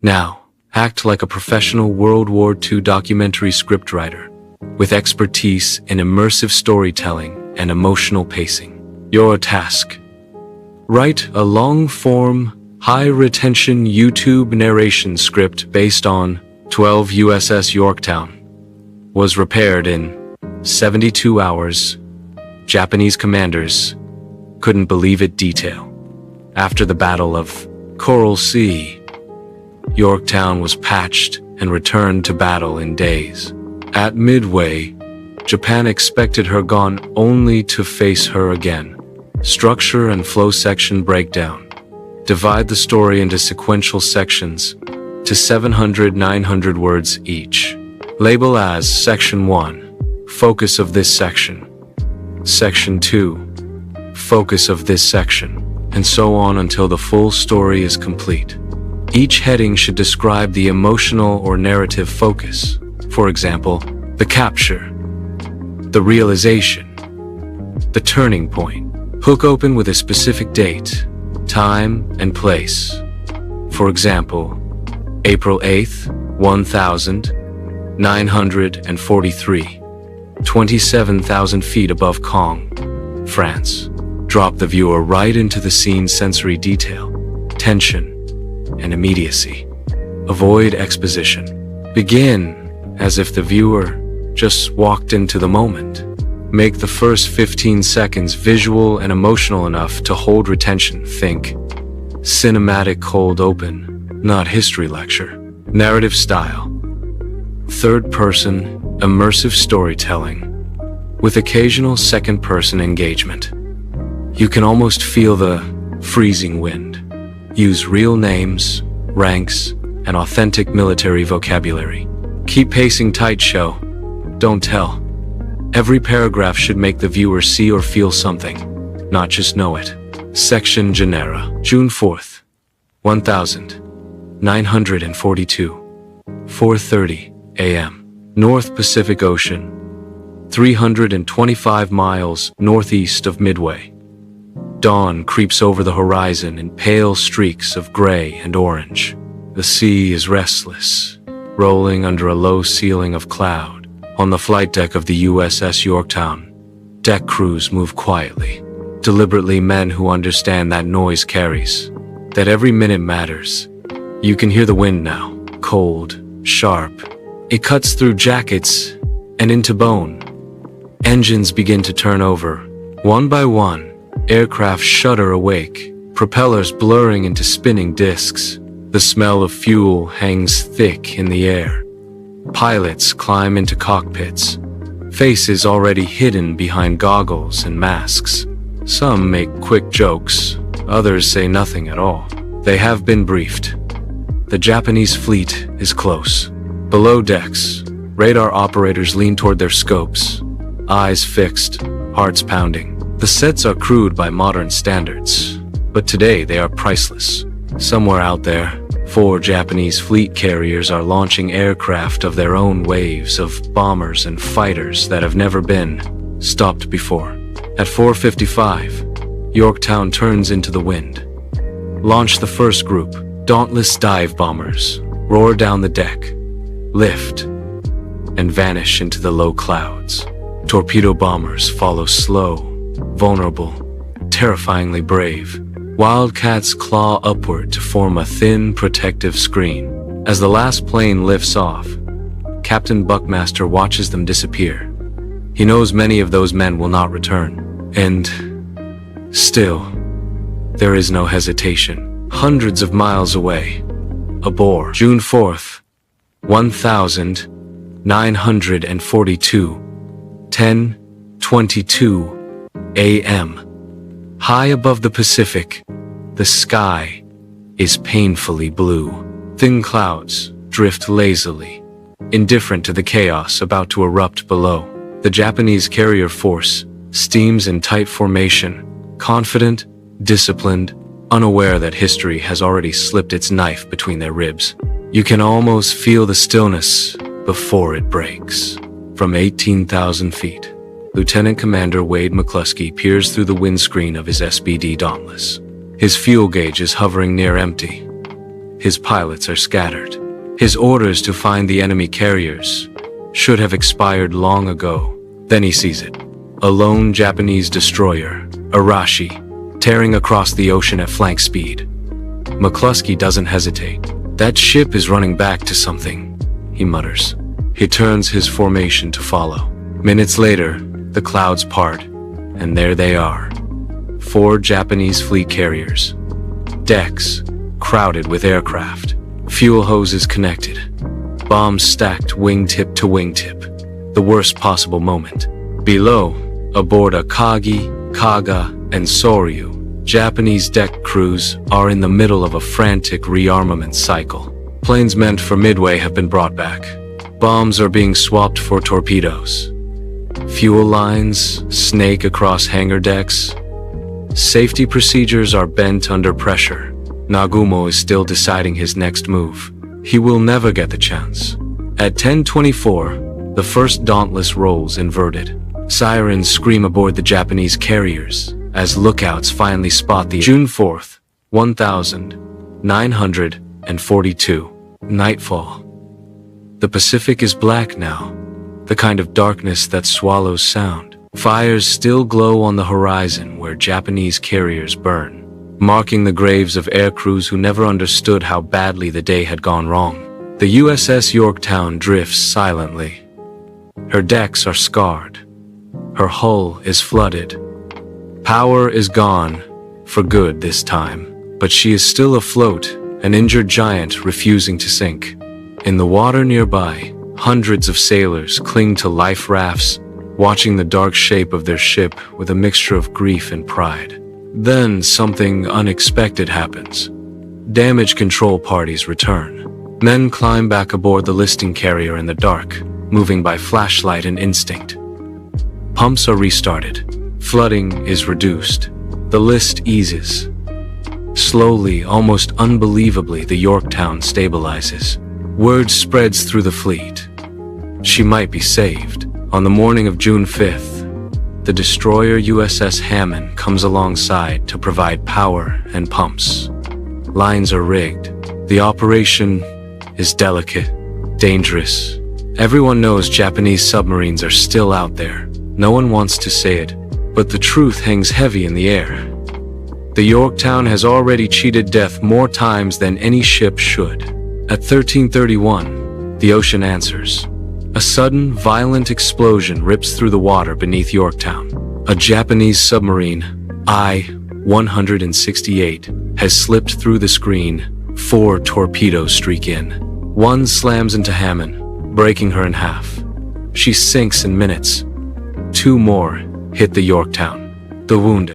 Now, act like a professional World War II documentary scriptwriter with expertise in immersive storytelling and emotional pacing. Your task: write a long-form, high-retention YouTube narration script based on 12 USS Yorktown. Was repaired in 72 hours. Japanese commanders couldn't believe it. Detail. After the Battle of Coral Sea, Yorktown was patched and returned to battle in days. At Midway, Japan expected her gone only to face her again. Structure and flow section breakdown. Divide the story into sequential sections to 700-900 words each. Label as Section 1, focus of this section. Section 2, focus of this section, and so on until the full story is complete. Each heading should describe the emotional or narrative focus. For example, the capture, the realization, the turning point. Hook open with a specific date, time, and place. For example, April 8th, 1943, 27,000 feet above Caen, France. Drop the viewer right into the scene's sensory detail, tension, and immediacy. Avoid exposition. Begin as if the viewer just walked into the moment. Make the first 15 seconds visual and emotional enough to hold retention. Think cinematic cold open, not history lecture. Narrative style: third-person, immersive storytelling with occasional second-person engagement. You can almost feel the freezing wind. Use real names, ranks, and authentic military vocabulary. Keep pacing tight. Show, don't tell. Every paragraph should make the viewer see or feel something, not just know it. Section Genera. June 4th, 1942, 4:30 a.m. North Pacific Ocean, 325 miles northeast of Midway. Dawn creeps over the horizon in pale streaks of gray and orange. The sea is restless, rolling under a low ceiling of cloud. On the flight deck of the USS Yorktown, deck crews move quietly. Deliberately, men who understand that noise carries, that every minute matters. You can hear the wind now, cold, sharp. It cuts through jackets and into bone. Engines begin to turn over. One by one, aircraft shudder awake, propellers blurring into spinning disks. The smell of fuel hangs thick in the air. Pilots climb into cockpits, faces already hidden behind goggles and masks. Some make quick jokes, others say nothing at all. They have been briefed. The Japanese fleet is close. Below decks, radar operators lean toward their scopes, eyes fixed, hearts pounding. The sets are crude by modern standards, but today they are priceless. Somewhere out there, 4 Japanese fleet carriers are launching aircraft of their own, waves of bombers and fighters that have never been stopped before. At 4:55, Yorktown turns into the wind. Launch the first group. Dauntless dive bombers roar down the deck, lift, and vanish into the low clouds. Torpedo bombers follow slow, vulnerable, terrifyingly brave. Wildcats claw upward to form a thin, protective screen. As the last plane lifts off, Captain Buckmaster watches them disappear. He knows many of those men will not return. And still, there is no hesitation. Hundreds of miles away, a bore. June 4th, 1942, 10:22 a.m. High above the Pacific, the sky is painfully blue. Thin clouds drift lazily, indifferent to the chaos about to erupt below. The Japanese carrier force steams in tight formation, confident, disciplined, unaware that history has already slipped its knife between their ribs. You can almost feel the stillness before it breaks. From 18,000 feet, Lieutenant Commander Wade McCluskey peers through the windscreen of his SBD Dauntless. His fuel gauge is hovering near empty. His pilots are scattered. His orders to find the enemy carriers should have expired long ago. Then he sees it. A lone Japanese destroyer, Arashi, tearing across the ocean at flank speed. McCluskey doesn't hesitate. That ship is running back to something, he mutters. He turns his formation to follow. Minutes later, the clouds part, and there they are. 4 Japanese fleet carriers. Decks crowded with aircraft. Fuel hoses connected. Bombs stacked wingtip to wingtip. The worst possible moment. Below, aboard a Kagi, Kaga, and Soryu, Japanese deck crews are in the middle of a frantic rearmament cycle. Planes meant for Midway have been brought back. Bombs are being swapped for torpedoes. Fuel lines snake across hangar decks. Safety procedures are bent under pressure. Nagumo is still deciding his next move. He will never get the chance. At 10:24, the first Dauntless rolls inverted. Sirens scream aboard the Japanese carriers as lookouts finally spot the June 4th, 1942 nightfall. The Pacific is black now, the kind of darkness that swallows sound. Fires still glow on the horizon where Japanese carriers burn, marking the graves of air crews who never understood how badly the day had gone wrong. The USS Yorktown drifts silently. Her decks are scarred. Her hull is flooded. Power is gone, for good this time, but she is still afloat, an injured giant refusing to sink. In the water nearby, hundreds of sailors cling to life rafts, watching the dark shape of their ship with a mixture of grief and pride. Then something unexpected happens. Damage control parties return. Men climb back aboard the listing carrier in the dark, moving by flashlight and instinct. Pumps are restarted. Flooding is reduced. The list eases. Slowly, almost unbelievably, the Yorktown stabilizes. Word spreads through the fleet. She might be saved. On the morning of June 5th, the destroyer USS Hammond comes alongside to provide power and pumps. Lines are rigged. The operation is delicate, dangerous. Everyone knows Japanese submarines are still out there. No one wants to say it, but the truth hangs heavy in the air. The Yorktown has already cheated death more times than any ship should. At 13:31, the ocean answers. A sudden, violent explosion rips through the water beneath Yorktown. A Japanese submarine, I-168, has slipped through the screen. 4 torpedoes streak in. One slams into Hammond, breaking her in half. She sinks in minutes. 2 more hit the Yorktown. The wounded